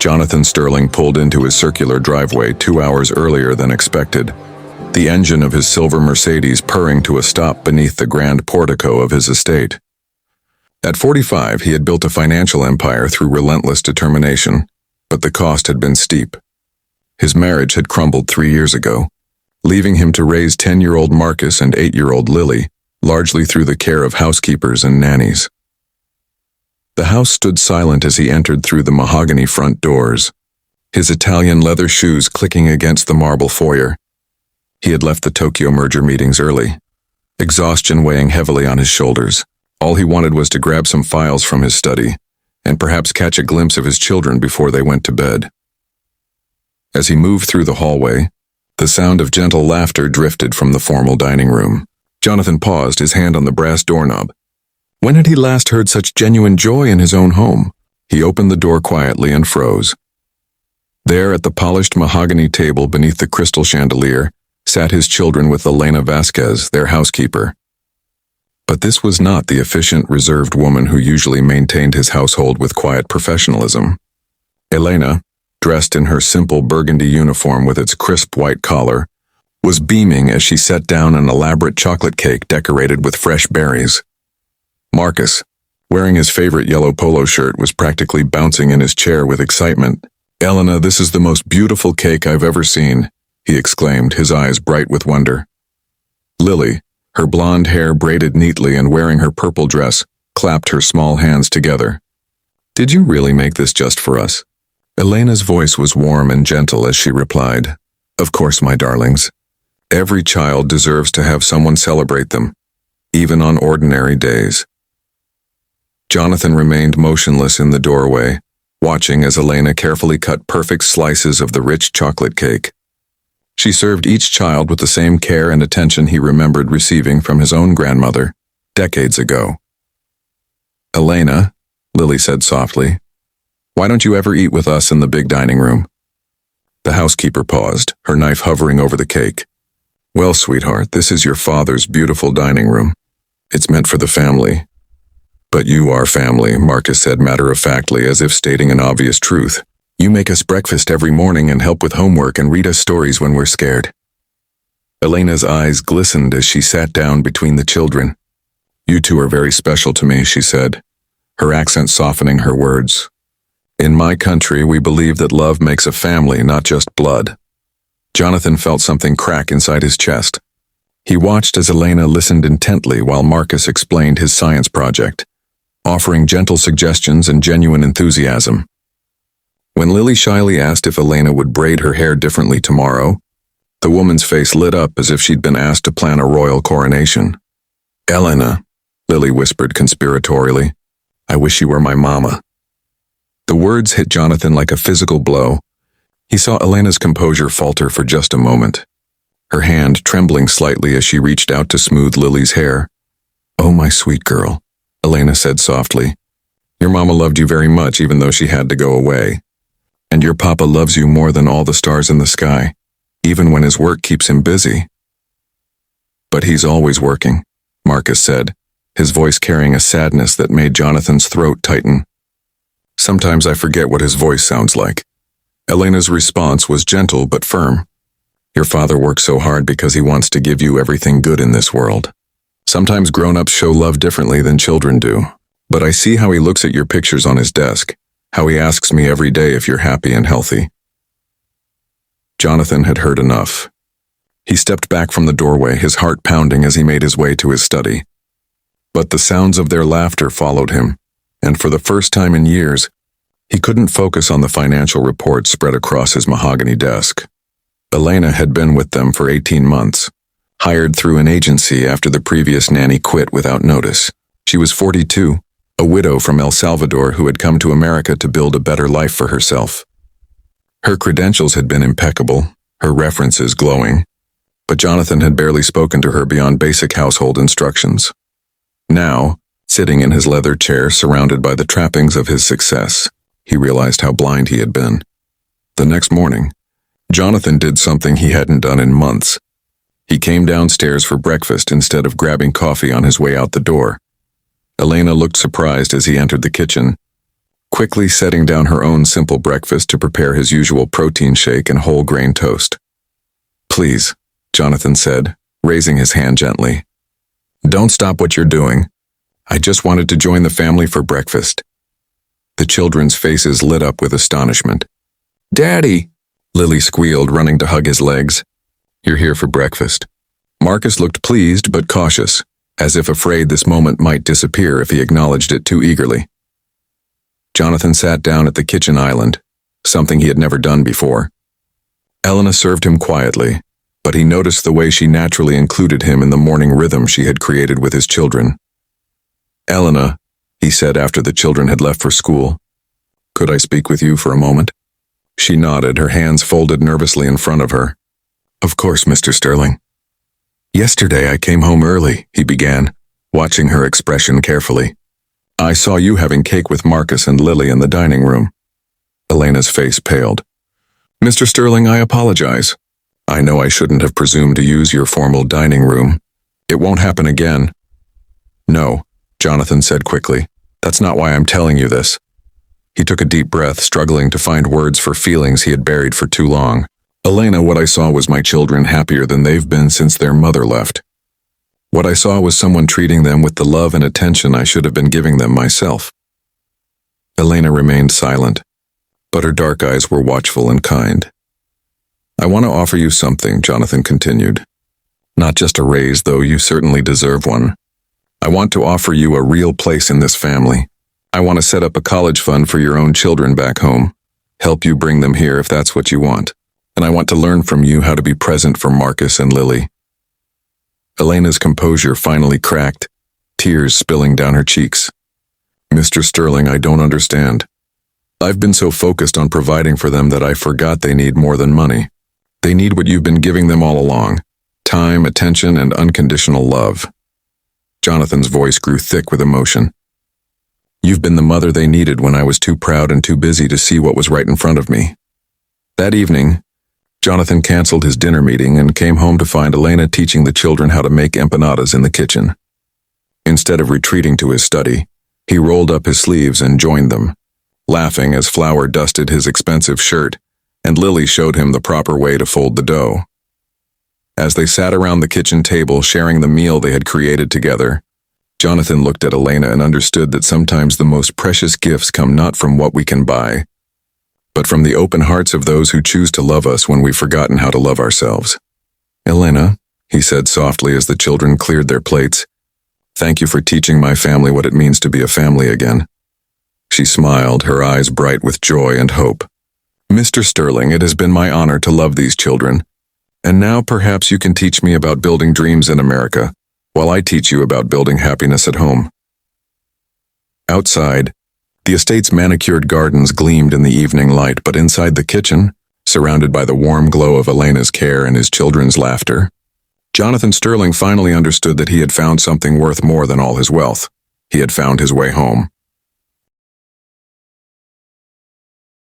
Jonathan Sterling pulled into his circular driveway 2 hours earlier than expected, the engine of his silver Mercedes purring to a stop beneath the grand portico of his estate. At 45, he had built a financial empire through relentless determination, but the cost had been steep. His marriage had crumbled 3 years ago, leaving him to raise 10-year-old Marcus and 8-year-old Lily, largely through the care of housekeepers and nannies. The house stood silent as he entered through the mahogany front doors, his Italian leather shoes clicking against the marble foyer. He had left the Tokyo merger meetings early, exhaustion weighing heavily on his shoulders. All he wanted was to grab some files from his study and perhaps catch a glimpse of his children before they went to bed. As he moved through the hallway, the sound of gentle laughter drifted from the formal dining room. Jonathan paused, his hand on the brass doorknob. When had he last heard such genuine joy in his own home? He opened the door quietly and froze. There at the polished mahogany table beneath the crystal chandelier sat his children with Elena Vasquez, their housekeeper. But this was not the efficient, reserved woman who usually maintained his household with quiet professionalism. Elena, dressed in her simple burgundy uniform with its crisp white collar, was beaming as she set down an elaborate chocolate cake decorated with fresh berries. Marcus, wearing his favorite yellow polo shirt, was practically bouncing in his chair with excitement. "Elena, this is the most beautiful cake I've ever seen," he exclaimed, his eyes bright with wonder. Lily, her blonde hair braided neatly and wearing her purple dress, clapped her small hands together. "Did you really make this just for us?" Elena's voice was warm and gentle as she replied, "Of course, my darlings. Every child deserves to have someone celebrate them, even on ordinary days." Jonathan remained motionless in the doorway, watching as Elena carefully cut perfect slices of the rich chocolate cake. She served each child with the same care and attention he remembered receiving from his own grandmother, decades ago. "Elena," Lily said softly, "why don't you ever eat with us in the big dining room?" The housekeeper paused, her knife hovering over the cake. "Well, sweetheart, this is your father's beautiful dining room. It's meant for the family." "But you are family," Marcus said matter-of-factly, as if stating an obvious truth. "You make us breakfast every morning and help with homework and read us stories when we're scared." Elena's eyes glistened as she sat down between the children. "You two are very special to me," she said, her accent softening her words. "In my country, we believe that love makes a family, not just blood." Jonathan felt something crack inside his chest. He watched as Elena listened intently while Marcus explained his science project, offering gentle suggestions and genuine enthusiasm. When Lily shyly asked if Elena would braid her hair differently tomorrow, the woman's face lit up as if she'd been asked to plan a royal coronation. "Elena," Lily whispered conspiratorially, "I wish you were my mama." The words hit Jonathan like a physical blow. He saw Elena's composure falter for just a moment, her hand trembling slightly as she reached out to smooth Lily's hair. "Oh, my sweet girl," Elena said softly. "Your mama loved you very much even though she had to go away. And your papa loves you more than all the stars in the sky, even when his work keeps him busy." "But he's always working," Marcus said, his voice carrying a sadness that made Jonathan's throat tighten. "Sometimes I forget what his voice sounds like." Elena's response was gentle but firm. "Your father works so hard because he wants to give you everything good in this world. Sometimes grown-ups show love differently than children do, but I see how he looks at your pictures on his desk, how he asks me every day if you're happy and healthy." Jonathan had heard enough. He stepped back from the doorway, his heart pounding as he made his way to his study. But the sounds of their laughter followed him, and for the first time in years, he couldn't focus on the financial reports spread across his mahogany desk. Elena had been with them for 18 months, hired through an agency after the previous nanny quit without notice. She was 42, a widow from El Salvador who had come to America to build a better life for herself. Her credentials had been impeccable, her references glowing, but Jonathan had barely spoken to her beyond basic household instructions. Now, sitting in his leather chair surrounded by the trappings of his success, he realized how blind he had been. The next morning, Jonathan did something he hadn't done in months. He came downstairs for breakfast instead of grabbing coffee on his way out the door. Elena looked surprised as he entered the kitchen. quickly setting down her own simple breakfast to prepare his usual protein shake and whole grain toast. "Please," Jonathan said, raising his hand gently. "Don't stop what you're doing. I just wanted to join the family for breakfast." The children's faces lit up with astonishment. "Daddy!" Lily squealed, running to hug his legs. "You're here for breakfast." Marcus looked pleased but cautious, as if afraid this moment might disappear if he acknowledged it too eagerly. Jonathan sat down at the kitchen island, something he had never done before. Elena served him quietly, but he noticed the way she naturally included him in the morning rhythm she had created with his children. "Elena," he said after the children had left for school, "could I speak with you for a moment?" She nodded, her hands folded nervously in front of her. "Of course, Mr. Sterling." "Yesterday I came home early," he began, watching her expression carefully. "I saw you having cake with Marcus and Lily in the dining room." Elena's face paled. "Mr. Sterling, I apologize. I know I shouldn't have presumed to use your formal dining room. It won't happen again." "No," Jonathan said quickly. "That's not why I'm telling you this." He took a deep breath, struggling to find words for feelings he had buried for too long. "Elena, what I saw was my children happier than they've been since their mother left. What I saw was someone treating them with the love and attention I should have been giving them myself." Elena remained silent, but her dark eyes were watchful and kind. "I want to offer you something," Jonathan continued. "Not just a raise, though you certainly deserve one. I want to offer you a real place in this family. I want to set up a college fund for your own children back home, help you bring them here if that's what you want, and I want to learn from you how to be present for Marcus and Lily." Elena's composure finally cracked, tears spilling down her cheeks. "Mr. Sterling, I don't understand. I've been so focused on providing for them that I forgot they need more than money. They need what you've been giving them all along: time, attention, and unconditional love." Jonathan's voice grew thick with emotion. "You've been the mother they needed when I was too proud and too busy to see what was right in front of me." That evening, Jonathan canceled his dinner meeting and came home to find Elena teaching the children how to make empanadas in the kitchen. Instead of retreating to his study, he rolled up his sleeves and joined them, laughing as flour dusted his expensive shirt, and Lily showed him the proper way to fold the dough. As they sat around the kitchen table sharing the meal they had created together, Jonathan looked at Elena and understood that sometimes the most precious gifts come not from what we can buy, but from the open hearts of those who choose to love us when we've forgotten how to love ourselves. "Elena," he said softly as the children cleared their plates, "thank you for teaching my family what it means to be a family again." She smiled, her eyes bright with joy and hope. "Mr. Sterling, it has been my honor to love these children, and now perhaps you can teach me about building dreams in America, while I teach you about building happiness at home." Outside, the estate's manicured gardens gleamed in the evening light, but inside the kitchen, surrounded by the warm glow of Elena's care and his children's laughter, Jonathan Sterling finally understood that he had found something worth more than all his wealth. He had found his way home.